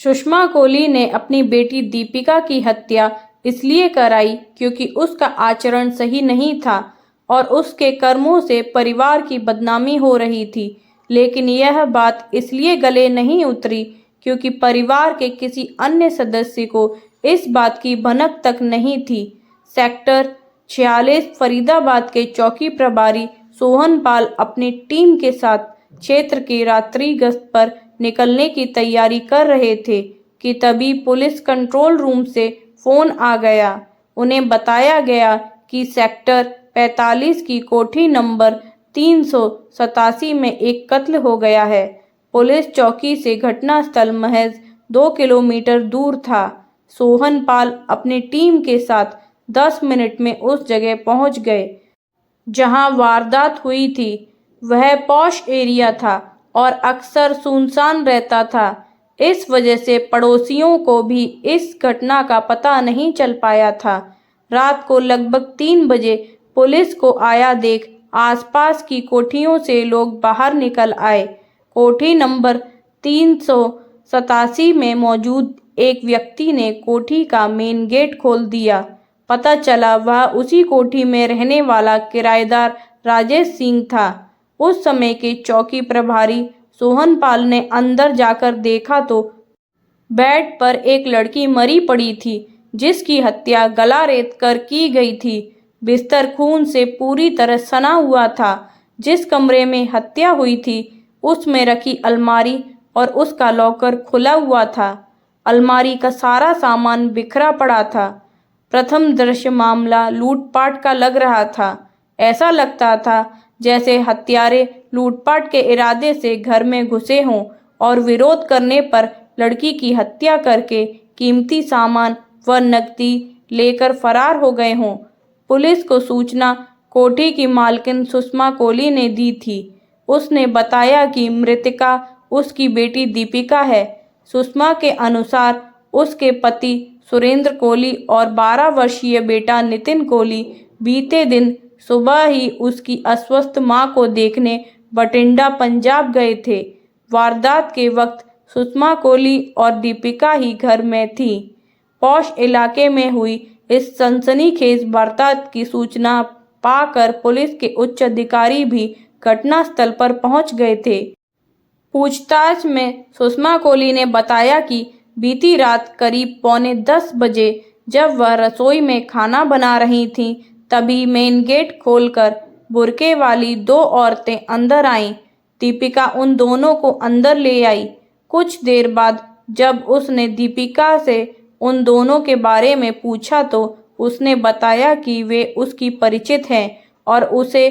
सुषमा कोली ने अपनी बेटी दीपिका की हत्या इसलिए कराई क्योंकि उसका आचरण सही नहीं था और उसके कर्मों से परिवार की बदनामी हो रही थी। लेकिन यह बात इसलिए गले नहीं उतरी क्योंकि परिवार के किसी अन्य सदस्य को इस बात की भनक तक नहीं थी। सेक्टर 46 फरीदाबाद के चौकी प्रभारी सोहन पाल अपनी टीम के साथ क्षेत्र की रात्रि गश्त पर निकलने की तैयारी कर रहे थे कि तभी पुलिस कंट्रोल रूम से फोन आ गया। उन्हें बताया गया कि सेक्टर 45 की कोठी नंबर 387 में एक कत्ल हो गया है। पुलिस चौकी से घटनास्थल महज 2 किलोमीटर दूर था। सोहन पाल अपनी टीम के साथ 10 मिनट में उस जगह पहुंच गए जहां वारदात हुई थी। वह पॉश एरिया था और अक्सर सुनसान रहता था। इस वजह से पड़ोसियों को भी इस घटना का पता नहीं चल पाया था। रात को लगभग 3 बजे पुलिस को आया देख आसपास की कोठियों से लोग बाहर निकल आए। कोठी नंबर 387 में मौजूद एक व्यक्ति ने कोठी का मेन गेट खोल दिया। पता चला वह उसी कोठी में रहने वाला किराएदार राजेश सिंह था। उस समय के चौकी प्रभारी सोहन पाल ने अंदर जाकर देखा तो बेड पर एक लड़की मरी पड़ी थी जिसकी हत्या गला रेत कर की गई थी। बिस्तर खून से पूरी तरह सना हुआ था। जिस कमरे में हत्या हुई थी उसमें रखी अलमारी और उसका लॉकर खुला हुआ था। अलमारी का सारा सामान बिखरा पड़ा था। प्रथम दृश्य मामला लूटपाट का लग रहा था। ऐसा लगता था जैसे हत्यारे लूटपाट के इरादे से घर में घुसे हों और विरोध करने पर लड़की की हत्या करके कीमती सामान व नकदी लेकर फरार हो गए हों। पुलिस को सूचना कोठी की मालकिन सुषमा कोली ने दी थी। उसने बताया कि मृतका उसकी बेटी दीपिका है। सुषमा के अनुसार उसके पति सुरेंद्र कोली और 12 वर्षीय बेटा नितिन कोली बीते दिन सुबह ही उसकी अस्वस्थ मां को देखने बठिंडा पंजाब गए थे। वारदात के वक्त सुषमा कोली और दीपिका ही घर में थी। पौष इलाके में हुई इस सनसनीखेज वारदात की सूचना पाकर पुलिस के उच्च अधिकारी भी घटनास्थल पर पहुंच गए थे। पूछताछ में सुषमा कोली ने बताया कि बीती रात करीब 9:45 बजे जब वह रसोई में खाना बना रही थीं, तभी मेन गेट खोलकर बुर्के वाली 2 औरतें अंदर आईं। दीपिका उन दोनों को अंदर ले आई। कुछ देर बाद जब उसने दीपिका से उन दोनों के बारे में पूछा तो उसने बताया कि वे उसकी परिचित हैं और उसे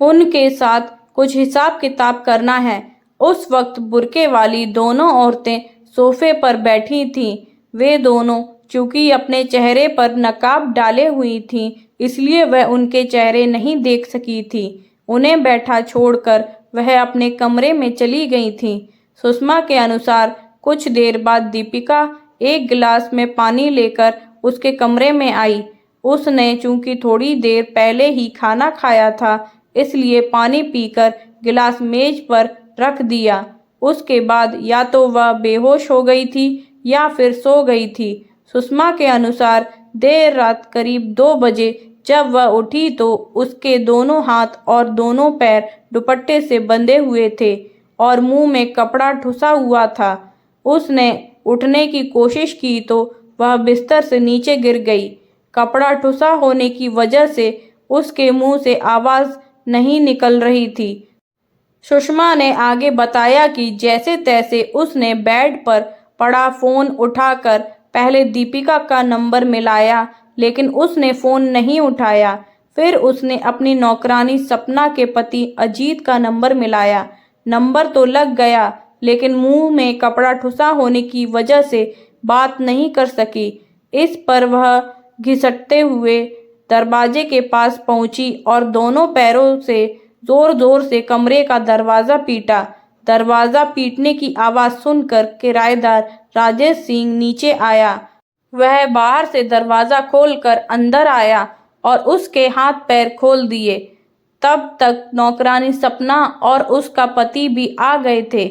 उनके साथ कुछ हिसाब किताब करना है। उस वक्त बुर्के वाली दोनों औरतें सोफे पर बैठी थीं। वे दोनों चूंकि अपने चेहरे पर नकाब डाले हुई थीं, इसलिए वह उनके चेहरे नहीं देख सकी थी। उन्हें बैठा छोड़कर वह अपने कमरे में चली गई थीं। सुषमा के अनुसार कुछ देर बाद दीपिका एक गिलास में पानी लेकर उसके कमरे में आई। उसने चूंकि थोड़ी देर पहले ही खाना खाया था, इसलिए पानी पीकर गिलास मेज पर रख दिया। उसके बाद या तो वह बेहोश हो गई थी या फिर सो गई थी। सुषमा के अनुसार देर रात करीब 2 बजे जब वह उठी तो उसके दोनों हाथ और दोनों पैर दुपट्टे से बंधे हुए थे और मुंह में कपड़ा ठुसा हुआ था। उसने उठने की कोशिश की तो वह बिस्तर से नीचे गिर गई। कपड़ा ठुसा होने की वजह से उसके मुंह से आवाज़ नहीं निकल रही थी। सुषमा ने आगे बताया कि जैसे तैसे उसने बेड पर पड़ा फ़ोन उठाकर पहले दीपिका का नंबर मिलाया, लेकिन उसने फ़ोन नहीं उठाया। फिर उसने अपनी नौकरानी सपना के पति अजीत का नंबर मिलाया। नंबर तो लग गया, लेकिन मुंह में कपड़ा ठुसा होने की वजह से बात नहीं कर सकी। इस पर वह घिसटते हुए दरवाजे के पास पहुंची और दोनों पैरों से जोर-जोर से कमरे का दरवाज़ा पीटा। दरवाज़ा पीटने की आवाज़ सुनकर किराएदार राजेश सिंह नीचे आया। वह बाहर से दरवाज़ा खोलकर अंदर आया और उसके हाथ पैर खोल दिए। तब तक नौकरानी सपना और उसका पति भी आ गए थे।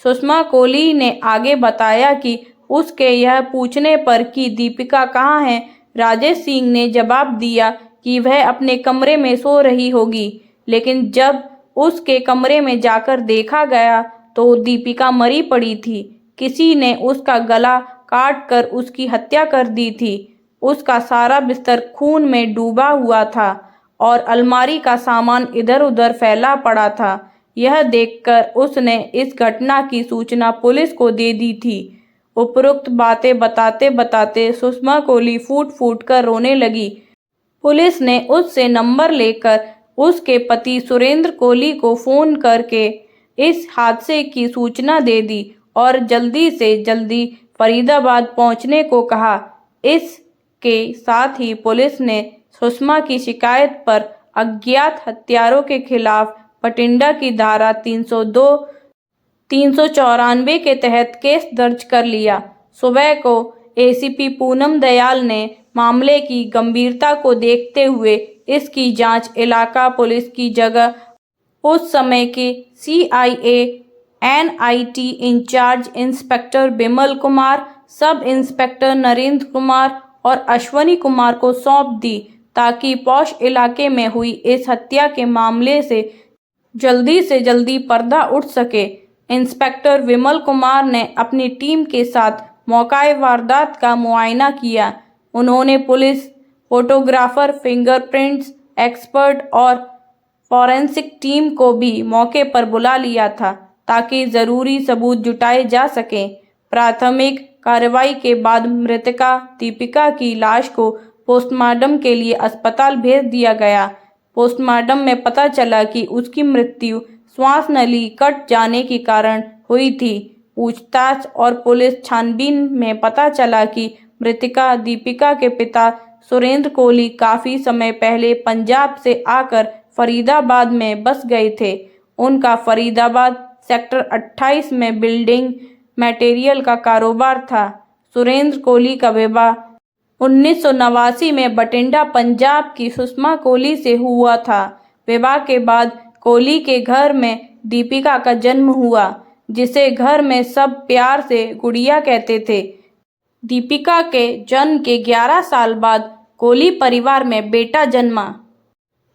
सुषमा कोहली ने आगे बताया कि उसके यह पूछने पर कि दीपिका कहाँ है, राजेश सिंह ने जवाब दिया कि वह अपने कमरे में सो रही होगी, लेकिन जब उसके कमरे में जाकर देखा गया तो दीपिका मरी पड़ी थी। किसी ने उसका गला काट कर उसकी हत्या कर दी थी। उसका सारा बिस्तर खून में डूबा हुआ था और अलमारी का सामान इधर-उधर फैला पड़ा था। यह देखकर उसने इस घटना की सूचना पुलिस को दे दी थी। उपरोक्त बातें बताते-बताते सुषमा कोहली फूट-फूट कर रोने लगी। पुलिस ने उससे नंबर लेकर उसके पति सुरेंद्र कोहली को फोन करके इस हादसे की सूचना दे दी और जल्दी से जल्दी फरीदाबाद पहुंचने को कहा। इसके साथ ही पुलिस ने सुषमा की शिकायत पर अज्ञात हत्यारों के खिलाफ बठिंडा की धारा 302, 394 के तहत केस दर्ज कर लिया। सुबह को एसीपी पूनम दयाल ने मामले की गंभीरता को देखते हुए इसकी जांच इलाका पुलिस की जगह उस समय के CIA NIT incharge inspector Bimal Kumar, sub inspector Narendra Kumar और अश्वनी कुमार को सौंप दी ताकि पौष इलाके में हुई इस हत्या के मामले से जल्दी पर्दा उठ सके। इंस्पेक्टर विमल कुमार ने अपनी टीम के साथ मौका वारदात का मुआयना किया। उन्होंने पुलिस, फोटोग्राफर, फिंगरप्रिंट्स एक्सपर्ट और फॉरेंसिक टीम को भी मौके पर बुला लिया था ताकि जरूरी सबूत जुटाए जा सकें। प्राथमिक कार्रवाई के बाद मृतका दीपिका की लाश को पोस्टमार्टम के लिए अस्पताल भेज दिया गया। पोस्टमार्टम में पता चला कि उसकी मृत्यु श्वास नली कट जाने के कारण हुई थी। पूछताछ और पुलिस छानबीन में पता चला कि मृतका दीपिका के पिता सुरेंद्र कोहली काफी समय पहले पंजाब से आकर फरीदाबाद में बस गए थे। उनका फरीदाबाद सेक्टर 28 में बिल्डिंग मटेरियल का कारोबार था। सुरेंद्र कोहली का विवाह 1989 में बठिंडा पंजाब की सुषमा कोहली से हुआ था। विवाह के बाद कोहली के घर में दीपिका का जन्म हुआ, जिसे घर में सब प्यार से गुड़िया कहते थे। दीपिका के जन्म के 11 साल बाद कोहली परिवार में बेटा जन्मा,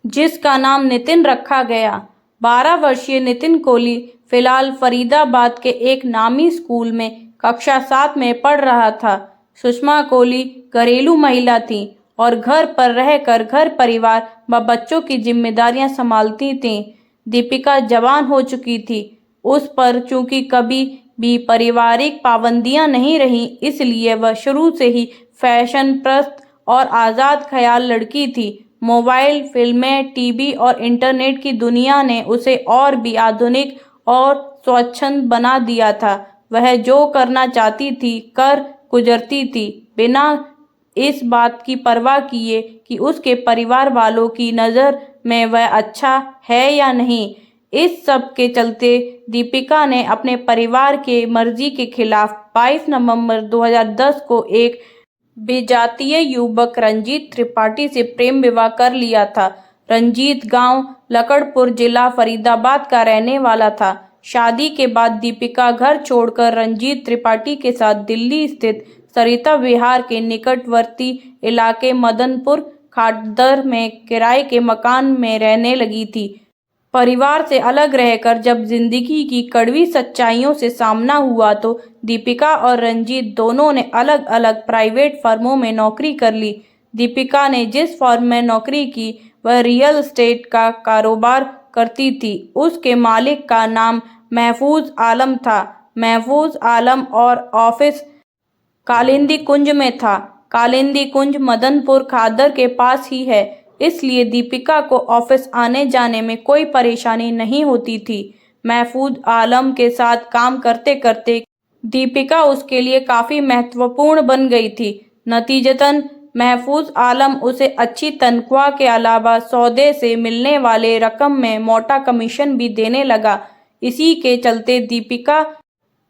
जिसका नाम नितिन रखा गया। 12 वर्षीय नितिन कोहली फिलहाल फरीदाबाद के एक नामी स्कूल में कक्षा 7 में पढ़ रहा था। सुषमा कोहली घरेलू महिला थी और घर पर रहकर घर परिवार व बच्चों की जिम्मेदारियां संभालती थीं। दीपिका जवान हो चुकी थी। उस पर चूंकि कभी भी पारिवारिक पाबंदियां नहीं रहीं, इसलिए वह शुरू से ही फैशन प्रस्त और आज़ाद ख्याल लड़की थी। मोबाइल, फिल्में, टीवी और इंटरनेट की दुनिया ने उसे और भी आधुनिक और स्वच्छंद बना दिया था। वह जो करना चाहती थी कर गुजरती थी, बिना इस बात की परवाह किए कि उसके परिवार वालों की नज़र में वह अच्छा है या नहीं। इस सब के चलते दीपिका ने अपने परिवार के मर्जी के खिलाफ 22 नवंबर 2010 को एक विजातीय युवक रंजीत त्रिपाठी से प्रेम विवाह कर लिया था। रंजीत गांव लकड़पुर, जिला फरीदाबाद का रहने वाला था। शादी के बाद दीपिका घर छोड़कर रंजीत त्रिपाठी के साथ दिल्ली स्थित सरिता विहार के निकटवर्ती इलाके मदनपुर खादर में किराए के मकान में रहने लगी थी। परिवार से अलग रहकर जब जिंदगी की कड़वी सच्चाइयों से सामना हुआ तो दीपिका और रंजीत दोनों ने अलग अलग प्राइवेट फर्मों में नौकरी कर ली। दीपिका ने जिस फर्म में नौकरी की वह रियल एस्टेट का कारोबार करती थी। उसके मालिक का नाम महफूज आलम था। महफूज आलम और ऑफिस कालिंदी कुंज में था। कालिंदी कुंज मदनपुर खादर के पास ही है, इसलिए दीपिका को ऑफिस आने जाने में कोई परेशानी नहीं होती थी। महफूज आलम के साथ काम करते करते दीपिका उसके लिए काफ़ी महत्वपूर्ण बन गई थी। नतीजतन महफूज आलम उसे अच्छी तनख्वाह के अलावा सौदे से मिलने वाले रकम में मोटा कमीशन भी देने लगा। इसी के चलते दीपिका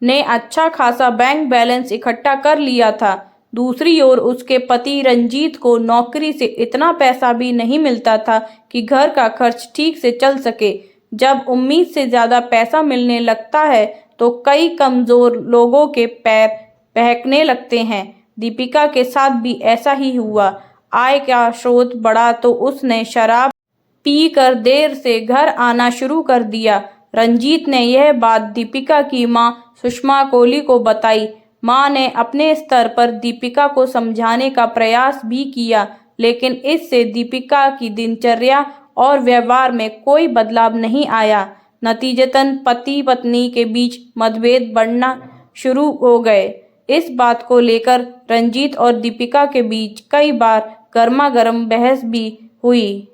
ने अच्छा खासा बैंक बैलेंस इकट्ठा कर लिया था। दूसरी ओर उसके पति रंजीत को नौकरी से इतना पैसा भी नहीं मिलता था कि घर का खर्च ठीक से चल सके। जब उम्मीद से ज़्यादा पैसा मिलने लगता है तो कई कमज़ोर लोगों के पैर बहकने लगते हैं। दीपिका के साथ भी ऐसा ही हुआ। आय का स्रोत बढ़ा तो उसने शराब पीकर देर से घर आना शुरू कर दिया। रंजीत ने यह बात दीपिका की मां सुषमा कोहली को बताई। मां ने अपने स्तर पर दीपिका को समझाने का प्रयास भी किया, लेकिन इससे दीपिका की दिनचर्या और व्यवहार में कोई बदलाव नहीं आया। नतीजतन पति पत्नी के बीच मतभेद बढ़ना शुरू हो गए। इस बात को लेकर रंजीत और दीपिका के बीच कई बार गर्मागर्म बहस भी हुई।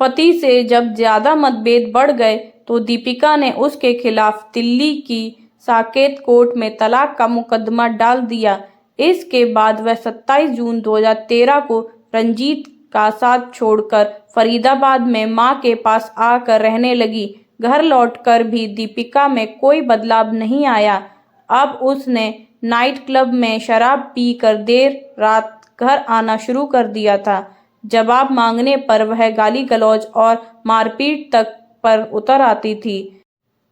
पति से जब ज्यादा मतभेद बढ़ गए तो दीपिका ने उसके खिलाफ दिल्ली की साकेत कोर्ट में तलाक का मुकदमा डाल दिया। इसके बाद वह 27 जून 2013 को रंजीत का साथ छोड़कर फरीदाबाद में मां के पास आकर रहने लगी। घर लौटकर भी दीपिका में कोई बदलाव नहीं आया। अब उसने नाइट क्लब में शराब पीकर देर रात घर आना शुरू कर दिया था। जवाब मांगने पर वह गाली गलौज और मारपीट तक पर उतर आती थी।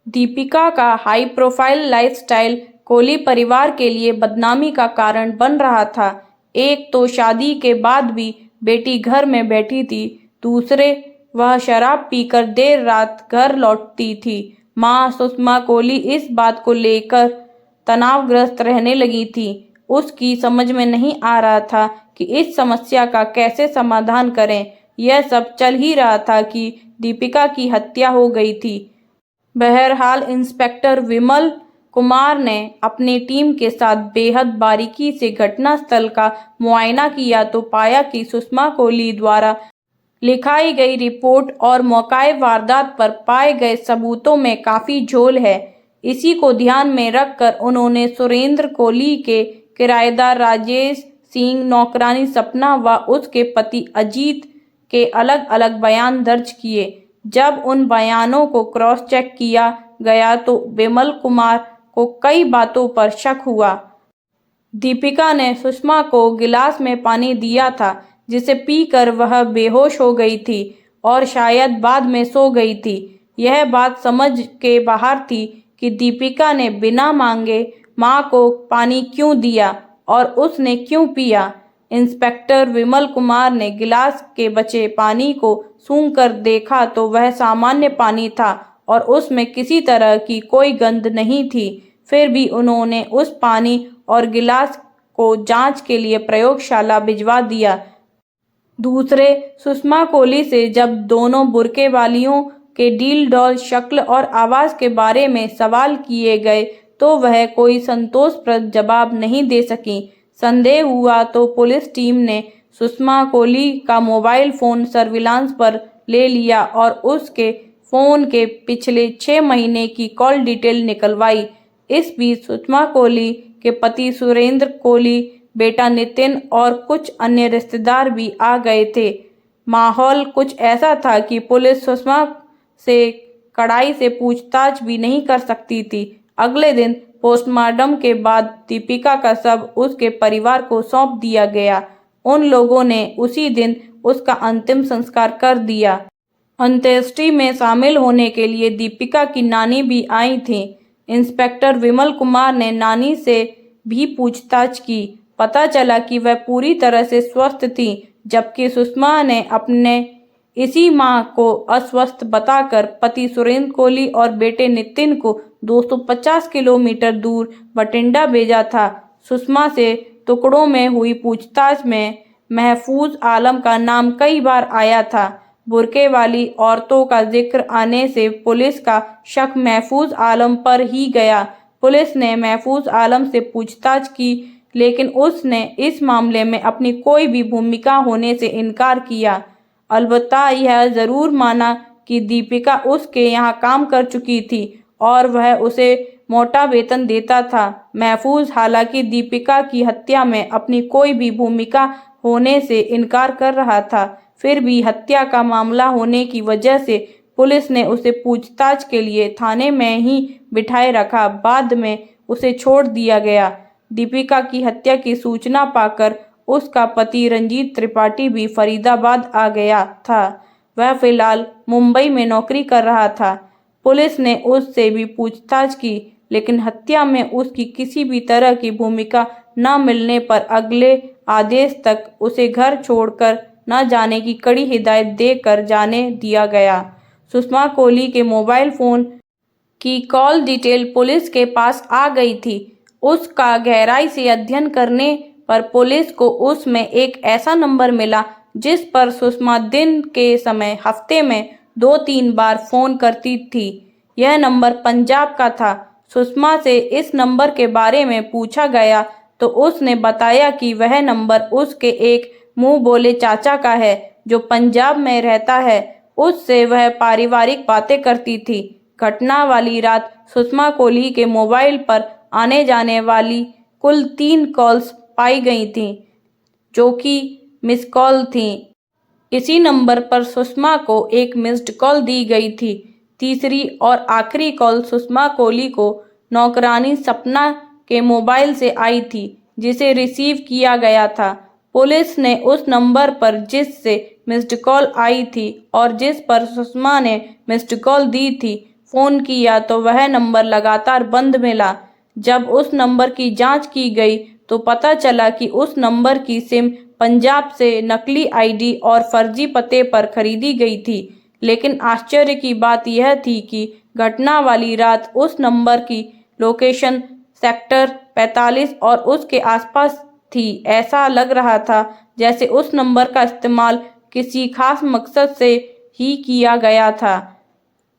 दीपिका का हाई प्रोफाइल लाइफस्टाइल कोहली परिवार के लिए बदनामी का कारण बन रहा था। एक तो शादी के बाद भी बेटी घर में बैठी थी, दूसरे वह शराब पीकर देर रात घर लौटती थी। मां सुषमा कोहली इस बात को लेकर तनावग्रस्त रहने लगी थी। उसकी समझ में नहीं आ रहा था कि इस समस्या का कैसे समाधान करें। यह सब चल ही रहा था कि दीपिका की हत्या हो गई थी। बहरहाल इंस्पेक्टर विमल कुमार ने अपनी टीम के साथ बेहद बारीकी से घटनास्थल का मुआयना किया तो पाया कि सुषमा कोहली द्वारा लिखाई गई रिपोर्ट और मौकाए वारदात पर पाए गए सबूतों में काफ़ी झोल है। इसी को ध्यान में रखकर उन्होंने सुरेंद्र कोहली के किराएदार राजेश सिंह, नौकरानी सपना व उसके पति अजीत के अलग अलग बयान दर्ज किए। जब उन बयानों को क्रॉस चेक किया गया तो विमल कुमार को कई बातों पर शक हुआ। दीपिका ने सुषमा को गिलास में पानी दिया था, जिसे पीकर वह बेहोश हो गई थी और शायद बाद में सो गई थी। यह बात समझ के बाहर थी कि दीपिका ने बिना मांगे मां को पानी क्यों दिया और उसने क्यों पिया। इंस्पेक्टर विमल कुमार ने गिलास के बचे पानी को सूंघकर देखा तो वह सामान्य पानी था और उसमें किसी तरह की कोई गंध नहीं थी। फिर भी उन्होंने उस पानी और गिलास को जांच के लिए प्रयोगशाला भिजवा दिया। दूसरे, सुषमा कोहली से जब दोनों बुर्के वालियों के डील डॉल शक्ल और आवाज़ के बारे में सवाल किए गए तो वह कोई संतोषप्रद जवाब नहीं दे सकी। संदेह हुआ तो पुलिस टीम ने सुषमा कोहली का मोबाइल फ़ोन सर्विलांस पर ले लिया और उसके फ़ोन के पिछले 6 महीने की कॉल डिटेल निकलवाई। इस बीच सुषमा कोहली के पति सुरेंद्र कोहली, बेटा नितिन और कुछ अन्य रिश्तेदार भी आ गए थे। माहौल कुछ ऐसा था कि पुलिस सुषमा से कड़ाई से पूछताछ भी नहीं कर सकती थी। अगले दिन पोस्टमार्टम के बाद दीपिका का शव उसके परिवार को सौंप दिया गया। उन लोगों ने उसी दिन उसका अंतिम संस्कार कर दिया। अंत्येष्टि में शामिल होने के लिए दीपिका की नानी भी आई थी। इंस्पेक्टर विमल कुमार ने नानी से भी पूछताछ की। पता चला कि वह पूरी तरह से स्वस्थ थी, जबकि सुषमा ने अपने इसी मां को अस्वस्थ बताकर पति सुरेंद्र कोहली और बेटे नितिन को 250 किलोमीटर दूर बठिंडा भेजा था। सुषमा से टुकड़ों में हुई पूछताछ में महफूज आलम का नाम कई बार आया था। बुर्के वाली औरतों का जिक्र आने से पुलिस का शक महफूज आलम पर ही गया। पुलिस ने महफूज आलम से पूछताछ की, लेकिन उसने इस मामले में अपनी कोई भी भूमिका होने से इनकार किया। अलबत्ता यह ज़रूर माना कि दीपिका उसके यहाँ काम कर चुकी थी और वह उसे मोटा वेतन देता था। महफूज हालांकि दीपिका की हत्या में अपनी कोई भी भूमिका होने से इनकार कर रहा था, फिर भी हत्या का मामला होने की वजह से पुलिस ने उसे पूछताछ के लिए थाने में ही बिठाए रखा। बाद में उसे छोड़ दिया गया। दीपिका की हत्या की सूचना पाकर उसका पति रंजीत त्रिपाठी भी फरीदाबाद आ गया था। वह फिलहाल मुंबई में नौकरी कर रहा था। पुलिस ने उससे भी पूछताछ की, लेकिन हत्या में उसकी किसी भी तरह की भूमिका न मिलने पर अगले आदेश तक उसे घर छोड़कर न जाने की कड़ी हिदायत देकर जाने दिया गया। सुषमा कोहली के मोबाइल फोन की कॉल डिटेल पुलिस के पास आ गई थी। उसका गहराई से अध्ययन करने पर पुलिस को उसमें एक ऐसा नंबर मिला जिस पर सुषमा दिन के समय हफ्ते में 2-3 बार फोन करती थी। यह नंबर पंजाब का था। सुषमा से इस नंबर के बारे में पूछा गया तो उसने बताया कि वह नंबर उसके एक मुंह बोले चाचा का है जो पंजाब में रहता है। उससे वह पारिवारिक बातें करती थी। घटना वाली रात सुषमा कोहली के मोबाइल पर आने जाने वाली कुल 3 कॉल्स पाई गई थीं, जो कि मिस कॉल थीं। इसी नंबर पर सुषमा को एक मिस्ड कॉल दी गई थी। तीसरी और आखिरी कॉल सुषमा कोहली को नौकरानी सपना के मोबाइल से आई थी, जिसे रिसीव किया गया था। पुलिस ने उस नंबर पर जिससे मिस्ड कॉल आई थी और जिस पर सुषमा ने मिस्ड कॉल दी थी फोन किया तो वह नंबर लगातार बंद मिला। जब उस नंबर की जांच की गई तो पता चला कि उस नंबर की सिम पंजाब से नकली आईडी और फर्जी पते पर खरीदी गई थी। लेकिन आश्चर्य की बात यह थी कि घटना वाली रात उस नंबर की लोकेशन सेक्टर 45 और उसके आसपास थी। ऐसा लग रहा था जैसे उस नंबर का इस्तेमाल किसी खास मकसद से ही किया गया था।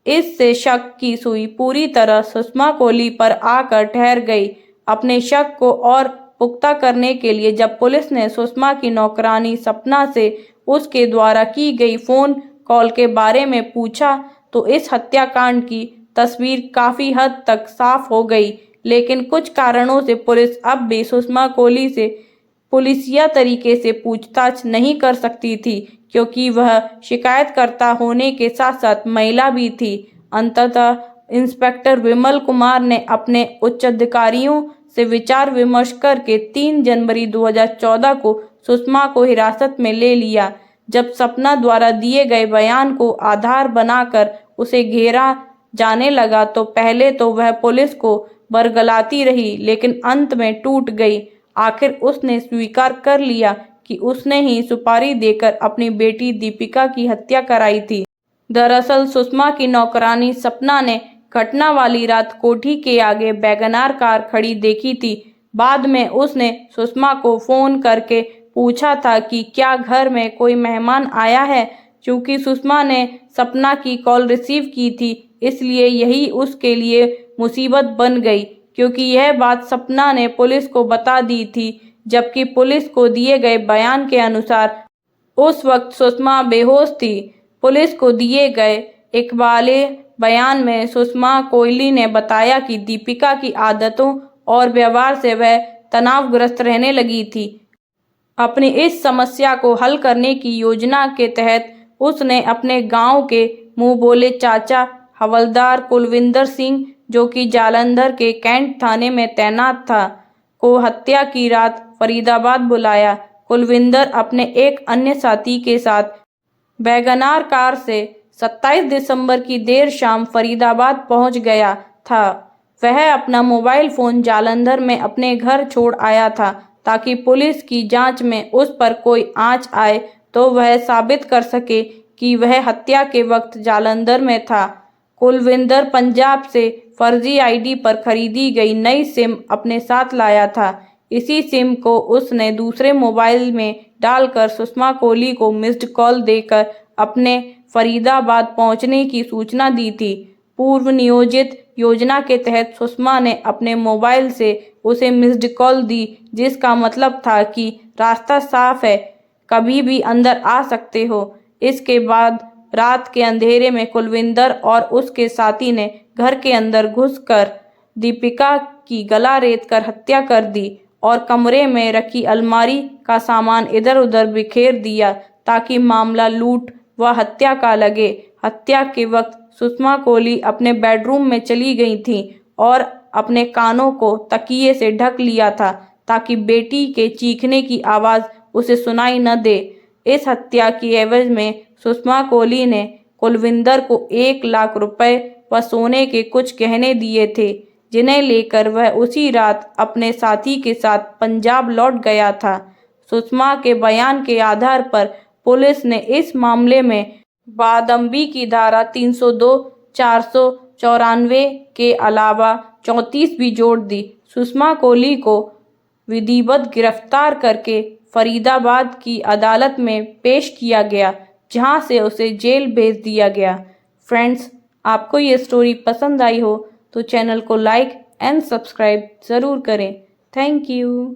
इससे शक की सुई पूरी तरह सुषमा कोहली पर आकर ठहर गई। अपने शक को और पुख्ता करने के लिए जब पुलिस ने सुषमा की नौकरानी सपना से उसके द्वारा की गई फोन कॉल के बारे में पूछा तो इस हत्याकांड की तस्वीर काफी हद तक साफ हो गई। लेकिन कुछ कारणों से पुलिस अब भी सुषमा कोहली से पुलिसिया तरीके से पूछताछ नहीं कर सकती थी, क्योंकि वह शिकायतकर्ता होने के साथ साथ महिला भी थी। अंततः इंस्पेक्टर विमल कुमार ने अपने उच्चाधिकारियों से विचार विमर्श करके 3 जनवरी 2014 को सुषमा को हिरासत में ले लिया। जब सपना द्वारा दिए गए बयान को आधार बनाकर उसे घेरा जाने लगा तो पहले तो वह पुलिस को बरगलाती रही, लेकिन अंत में टूट गई। आखिर उसने स्वीकार कर लिया कि उसने ही सुपारी देकर अपनी बेटी दीपिका की हत्या कराई थी। दरअसल सुषमा की नौकरानी सपना ने घटना वाली रात कोठी के आगे वैगनार कार खड़ी देखी थी। बाद में उसने सुषमा को फोन करके पूछा था कि क्या घर में कोई मेहमान आया है। चूंकि सुषमा ने सपना की कॉल रिसीव की थी, इसलिए यही उसके लिए मुसीबत बन गई, क्योंकि यह बात सपना ने पुलिस को बता दी थी। जबकि पुलिस को दिए गए बयान के अनुसार उस वक्त सुषमा बेहोश थी। पुलिस को दिए गए एक वाले बयान में सुषमा कोहली ने बताया कि दीपिका की आदतों और व्यवहार से वह तनावग्रस्त रहने लगी थी। अपनी इस समस्या को हल करने की योजना के तहत उसने अपने गांव के मुंह बोले चाचा हवलदार कुलविंदर सिंह, जो कि जालंधर के कैंट थाने में तैनात था, को हत्या की रात फरीदाबाद बुलाया। कुलविंदर अपने एक अन्य साथी के साथ वैगनार कार से 27 दिसंबर की देर शाम फरीदाबाद पहुंच गया था। वह अपना मोबाइल फोन जालंधर में अपने घर छोड़ आया था ताकि पुलिस की जांच में उस पर कोई आंच आए तो वह साबित कर सके कि वह हत्या के वक्त जालंधर में था। कुलविंदर पंजाब से फर्जी आईडी पर खरीदी गई नई सिम अपने साथ लाया था। इसी सिम को उसने दूसरे मोबाइल में डालकर सुषमा कोहली को मिस्ड कॉल देकर अपने फरीदाबाद पहुंचने की सूचना दी थी। पूर्व नियोजित योजना के तहत सुषमा ने अपने मोबाइल से उसे मिस्ड कॉल दी, जिसका मतलब था कि रास्ता साफ है, कभी भी अंदर आ सकते हो। इसके बाद रात के अंधेरे में कुलविंदर और उसके साथी ने घर के अंदर घुसकर दीपिका की गला रेतकर हत्या कर दी और कमरे में रखी अलमारी का सामान इधर उधर बिखेर दिया ताकि मामला लूट व हत्या का लगे। हत्या के वक्त सुषमा कोहली अपने बेडरूम में चली गई थी और अपने कानों को तकिए से ढक लिया था ताकि बेटी के चीखने की आवाज़ उसे सुनाई न दे। इस हत्या की एवज में सुषमा कोहली ने कुलविंदर को 1 लाख रुपए व सोने के कुछ गहने दिए थे, जिन्हें लेकर वह उसी रात अपने साथी के साथ पंजाब लौट गया था। सुषमा के बयान के आधार पर पुलिस ने इस मामले में बदअमनी की धारा 302, 494 के अलावा 34 भी जोड़ दी। सुषमा कोहली को विधिवत गिरफ्तार करके फरीदाबाद की अदालत में पेश किया गया, जहां से उसे जेल भेज दिया गया। फ्रेंड्स, आपको ये स्टोरी पसंद आई हो तो चैनल को लाइक एंड सब्सक्राइब ज़रूर करें। Thank you.